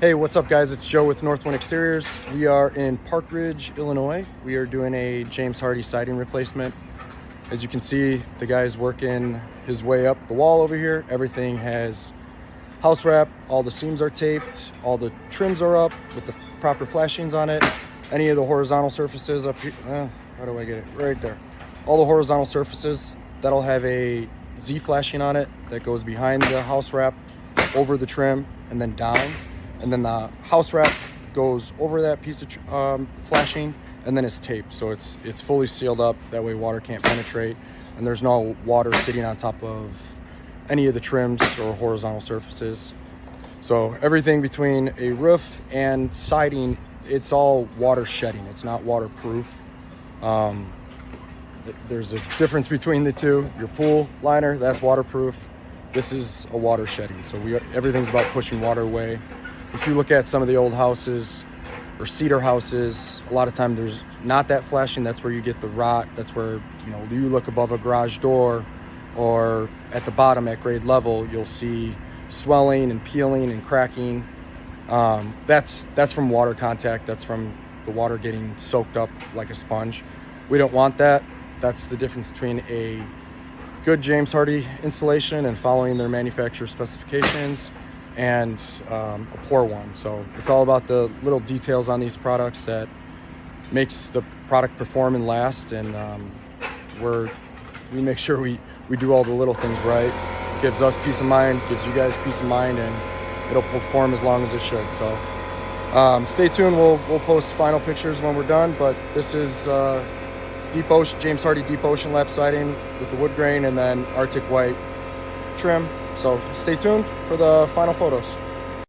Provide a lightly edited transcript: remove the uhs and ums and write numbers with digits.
Hey, what's up guys? It's Joe with Northwind Exteriors. We are in Park Ridge, Illinois. We are doing a James Hardie siding replacement. As you can see, the guy's working his way up the wall over here. Everything has house wrap, all the seams are taped, all the trims are up with the proper flashings on it. Any of the horizontal surfaces up here, how do I get it? Right there. All the horizontal surfaces, that'll have a Z flashing on it that goes behind the house wrap, over the trim, and then down. And then the house wrap goes over that piece of flashing, and then it's taped, so it's fully sealed up. That way water can't penetrate, and there's no water sitting on top of any of the trims or horizontal surfaces. So everything between a roof and siding, it's all water shedding. It's not waterproof. There's a difference between the two. Your pool liner, that's waterproof. This is a water shedding. So everything's about pushing water away. If you look at some of the old houses or cedar houses, a lot of time there's not that flashing. That's where you get the rot. That's where, you look above a garage door, or at the bottom at grade level, you'll see swelling and peeling and cracking. That's from water contact. That's from the water getting soaked up like a sponge. We don't want that. That's the difference between a good James Hardie installation and following their manufacturer specifications and a poor one. So it's all about the little details on these products that makes the product perform and last, and we make sure we do all the little things right. It gives us peace of mind, gives you guys peace of mind, and it'll perform as long as it should. So stay tuned. We'll post final pictures when we're done, but this is deep ocean, James Hardie deep ocean lap siding with the wood grain and then Arctic white trim. So stay tuned for the final photos.